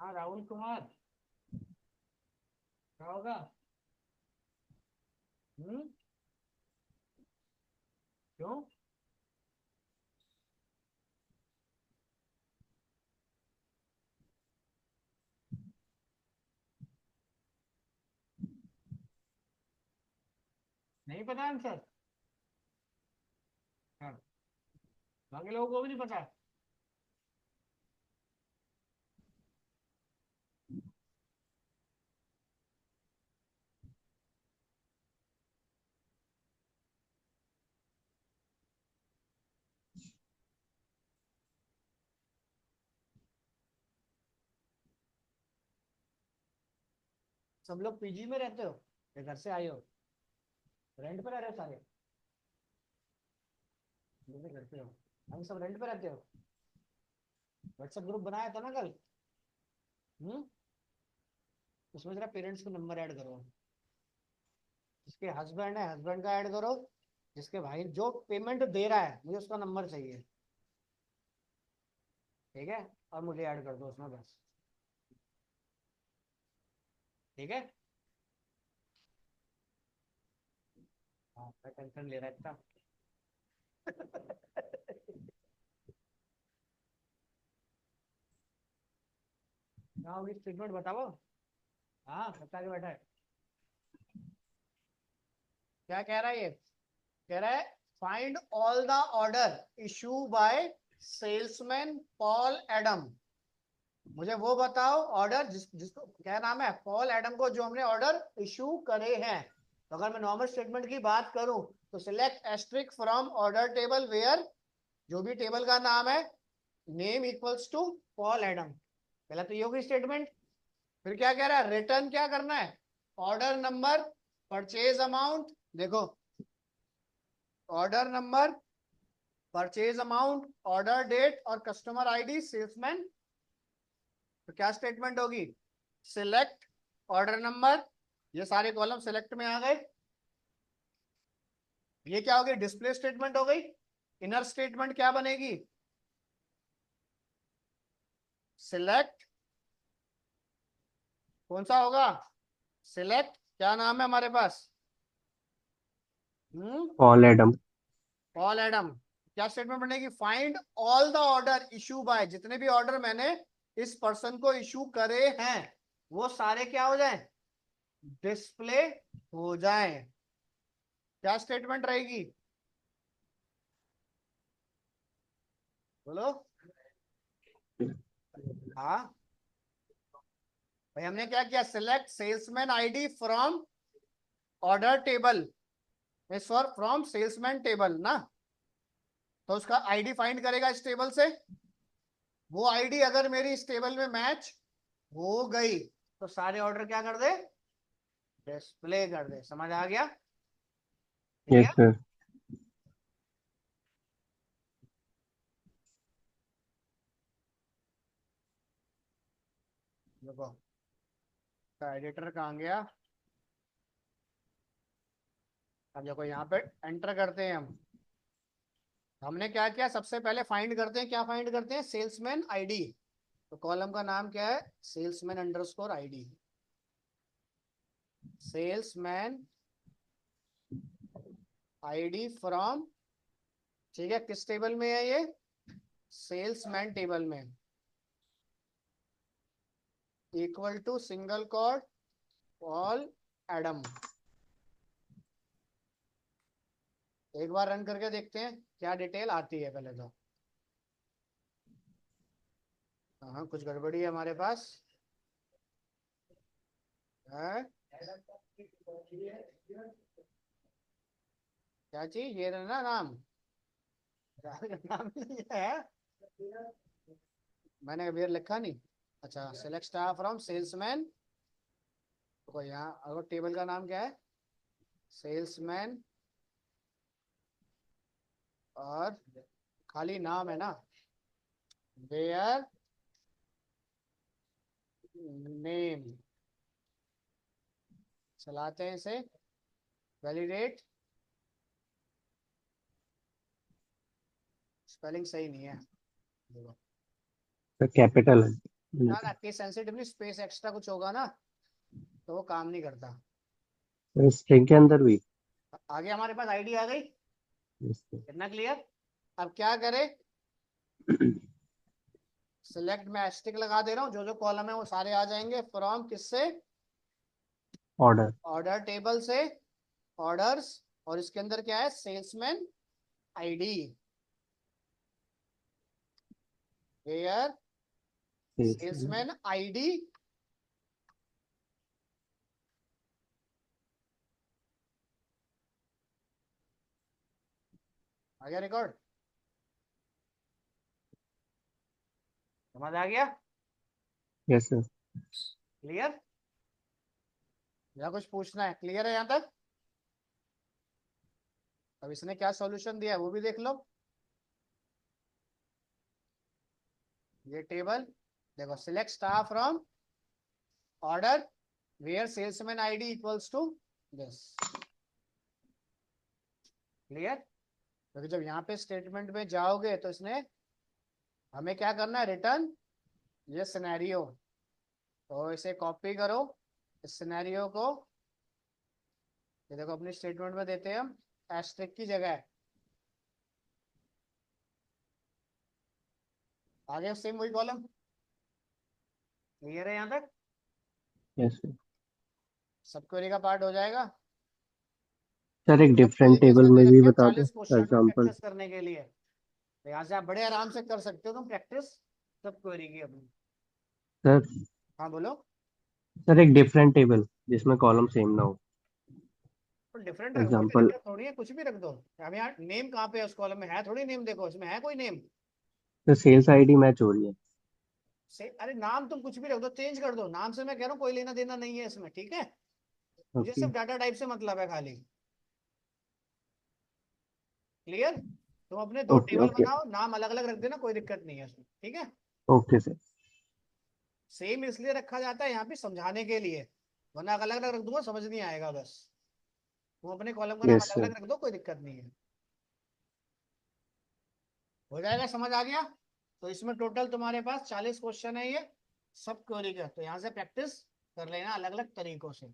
हाँ राहुल कुमार, क्या होगा? क्यों? नहीं पता आंसर? हाँ, बाकी लोगों को भी नहीं पता। सब लोग पीजी में रहते हो या घर से आए हो? रेंट पे रह रहे हो सारे? मेरे घर पे हो। हम सब रेंट पे रहते हो? व्हाट्सएप ग्रुप बनाया था ना कल? हम्म। उसमें जरा पेरेंट्स को नंबर ऐड करो। जिसके हस्बैंड है हस्बैंड का ऐड करो। जिसके भाई जो पेमेंट दे रहा है मुझे उसका नंबर चाहिए। ठीक है, और मुझे ऐड कर दो उसमें बस। ठीक है। हाँ, मैं टेंशन ले रहा था। क्या होगी स्टेटमेंट बताओ। हाँ बता के बैठा है। क्या कह रहा है ये? कह रहा है find all the order issue bye salesman Paul Adam. मुझे वो बताओ ऑर्डर जिसको क्या नाम है, पॉल एडम को, जो हमने ऑर्डर इशू करे हैं। तो अगर मैं नॉर्मल स्टेटमेंट की बात करूं तो select asterisk from order table where, जो भी टेबल का नाम है, name equals to Paul Adam. पहला तो ये होगी स्टेटमेंट। फिर क्या कह रहा है, रिटर्न क्या करना है, ऑर्डर नंबर, परचेज अमाउंट, देखो order number, purchase amount, order date और कस्टमर आईडी सेल्समैन। तो क्या स्टेटमेंट होगी, सिलेक्ट ऑर्डर नंबर, ये सारे कॉलम सिलेक्ट में आ गए। ये क्या होगी, डिस्प्ले स्टेटमेंट हो गई। इनर स्टेटमेंट क्या बनेगी, सिलेक्ट, कौन सा होगा, सिलेक्ट क्या नाम है हमारे पास, पॉल एडम। Paul Adam. क्या स्टेटमेंट बनेगी, find all the order issue bye, जितने भी ऑर्डर मैंने इस पर्सन को इशू करे हैं वो सारे क्या हो जाएं, डिस्प्ले हो जाएं। क्या स्टेटमेंट रहेगी, बोलो। हाँ भाई, हमने क्या किया, select salesman ID from order table, sorry from salesman table ना। तो उसका आईडी फाइंड करेगा इस टेबल से। वो आईडी अगर मेरी इस टेबल में मैच हो गई तो सारे ऑर्डर क्या कर दे, डिस्प्ले कर दे। समझ आ गया? ठीक यस है। सर। देखो एडिटर कहाँ गया, अब देखो यहाँ पे एंटर करते हैं हम। हमने क्या किया, सबसे पहले फाइंड करते हैं, क्या फाइंड करते हैं, सेल्समैन आईडी। तो कॉलम का नाम क्या है, salesman underscore ID, salesman ID from, ठीक है, किस टेबल में है ये, सेल्समैन टेबल में, equal to single quote Paul Adam. एक बार रन करके देखते हैं क्या डिटेल आती है पहले तो। हाँ कुछ गड़बड़ी है हमारे पास है। क्या चीज, ये रहा ना नाम, नाम नहीं है, मैंने अभी लिखा नहीं। अच्छा, सेलेक्ट स्टार फ्रॉम सेल्समैन, तो यहाँ अगर टेबल का नाम क्या है, सेल्समैन, और खाली नाम है ना, वेयर नेम, चलाते हैं इसे, वैलिडेट, स्पेलिंग सही नहीं है, देखो सर कैपिटल है। ना ना केस सेंसिटिवली स्पेस एक्स्ट्रा कुछ होगा ना तो वो काम नहीं करता। स्ट्रिंग के अंदर भी। आगे हमारे पास आईडी आ गई, Yes, sir. इतना क्लियर। अब क्या करें, सिलेक्ट में एस्टिक लगा दे रहा हूँ, जो जो कॉलम है वो सारे आ जाएंगे फ्रॉम किससे, ऑर्डर। ऑर्डर टेबल से, ऑर्डर्स, और इसके अंदर क्या है, salesman ID, where salesman ID, आ गया रिकॉर्ड, समझ आ गया, यस सर। क्लियर, या कुछ पूछना है, क्लियर है यहाँ तक। अब इसने क्या सॉल्यूशन दिया है वो भी देख लो। ये टेबल देखो, select star from order where salesman ID equals to this, clear. क्योंकि जब यहाँ पे स्टेटमेंट में जाओगे तो इसने हमें क्या करना है, रिटर्न ये सिनेरियो, तो इसे कॉपी करो इस सिनेरियो को, ये देखो अपनी स्टेटमेंट में देते हैं हम एस्ट्रिक की जगह, आगे सेम वही कॉलम, क्लियर है यहाँ तक, यस सर। सब क्वेरी का पार्ट हो जाएगा। सर एक सब डिफरेंट क्वेरी टेबल कैसे दे में भी रखे हैं, बता दो 40 क्वेश्चन एग्जांपल। प्रैक्टिस करने के लिए, तो यहाँ से आप बड़े आराम से कर सकते हो तुम प्रैक्टिस सब क्वेरी की अपनी। सर हाँ बोलो। सर एक डिफरेंट टेबल जिसमें कॉलम सेम ना हो। तो डिफरेंट रख दो, कोई एग्जांपल। दिक्कत थोड़ी है, कुछ भी रख दो। अब यहाँ नेम कहाँ पे है उस कॉलम में, है थोड़ी नेम, देखो इसमें है कोई name sir sales ID match हो रही है। से, अरे नाम तुम कुछ भी रख दो, चेंज कर दो, नाम से मैं कह रहा हूँ कोई लेना देना नहीं है इसमें, ठीक है। मुझे ओके सिर्फ डाटा टाइप से मतलब है खाली, क्लियर। तुम अपने दो ओके टेबल ओके बनाओ, नाम अलग अलग रख देना, कोई दिक्कत नहीं है इसमें, ठीक है। Okay sir. सेम इसलिए रखा जाता है यहाँ पे समझाने के लिए, वरना अलग अलग रख दूंगा समझ नहीं आएगा बस। तुम अपने कॉलम का नाम यस अलग सर। अलग रख दो, कोई दिक्कत नहीं है, हो जाएगा, समझ आ गया। तो इसमें टोटल तुम्हारे पास 40 क्वेश्चन है ये सब क्वेरी का, तो यहाँ से प्रैक्टिस कर लेना अलग अलग तरीकों से।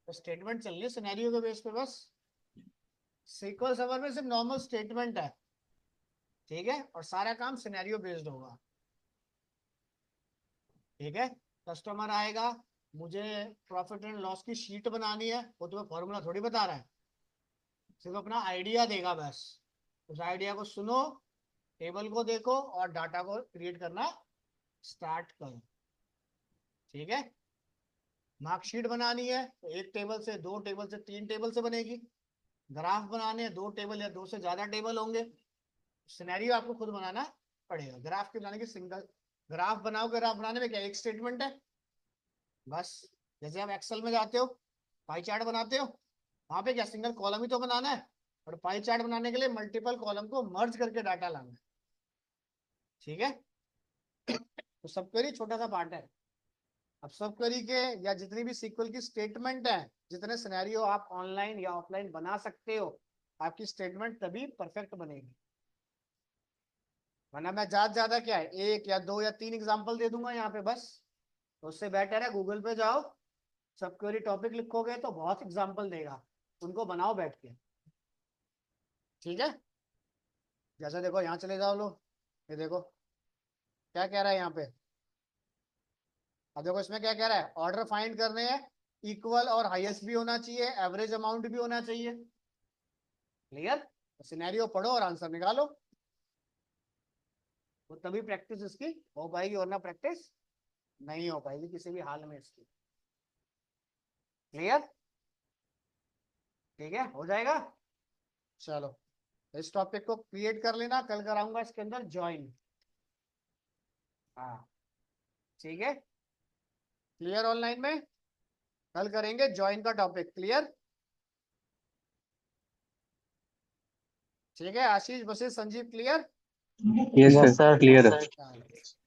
तो स्टेटमेंट चल रही है सिनेरियो के बेस पे बस, सीक्वल सर्वर में सिर्फ नॉर्मल स्टेटमेंट है, ठीक है, और सारा काम सिनेरियो बेस्ड होगा, ठीक है। कस्टमर आएगा, मुझे प्रॉफिट एंड लॉस की शीट बनानी है, वो तुम्हें फॉर्मूला थोड़ी बता रहा है, सिर्फ अपना आइडिया देगा बस, उस आइडिया को सुनो, टेबल को देखो और डाटा को क्रिएट करना स्टार्ट करो, ठीक है। मार्कशीट बनानी है तो एक टेबल से, दो टेबल से, तीन टेबल से बनेगी। ग्राफ बनाने हैं, दो टेबल या दो से ज्यादा टेबल होंगे। सिनेरियो आपको खुद बनाना पड़ेगा। ग्राफ के बनाने की सिंगल ग्राफ बनाओ, ग्राफ बनाने में क्या एक स्टेटमेंट है बस। जैसे आप एक्सेल में जाते हो, पाई चार्ट बनाते हो, वहां पे क्या सिंगल कॉलम ही तो बनाना है, और पाई चार्ट बनाने के लिए मल्टीपल कॉलम को मर्ज करके डाटा लाना है, ठीक है। तो सब क्वेरी छोटा सा पार्ट है। अब सब क्वेरी के या जितनी भी सीक्वल की स्टेटमेंट है, जितने सिनेरियो आप ऑनलाइन या ऑफलाइन बना सकते हो, आपकी स्टेटमेंट तभी परफेक्ट बनेगी। वरना मैं ज्यादा क्या है, एक या दो या तीन एग्जांपल दे दूंगा यहाँ पे बस, तो उससे बेटर है गूगल पे जाओ, सब क्वेरी टॉपिक लिखोगे तो बहुत एग्जांपल देगा, उनको बनाओ बैठ के, ठीक है। जैसे देखो यहाँ चले जाओ लो, ये देखो क्या कह रहा है यहाँ पे। अब देखो इसमें क्या कह रहा है, ऑर्डर फाइंड करने हैं, इक्वल और हाईएस्ट भी होना चाहिए, एवरेज अमाउंट भी होना चाहिए, क्लियर। सिनेरियो पढ़ो और आंसर निकालो, तो तभी प्रैक्टिस इसकी हो पाएगी, वरना प्रैक्टिस नहीं हो पाएगी किसी भी हाल में इसकी, क्लियर, ठीक है, हो जाएगा। चलो इस टॉपिक को क्रिएट कर लेना, कल कराऊंगा इसके अंदर ज्वाइन, हाँ ठीक है, क्लियर। ऑनलाइन में कल करेंगे ज्वाइन का टॉपिक, क्लियर, ठीक है। आशीष, बसे, Sanjeev, clear. Yes yes sir sir clear है। क्लियर है। चलो।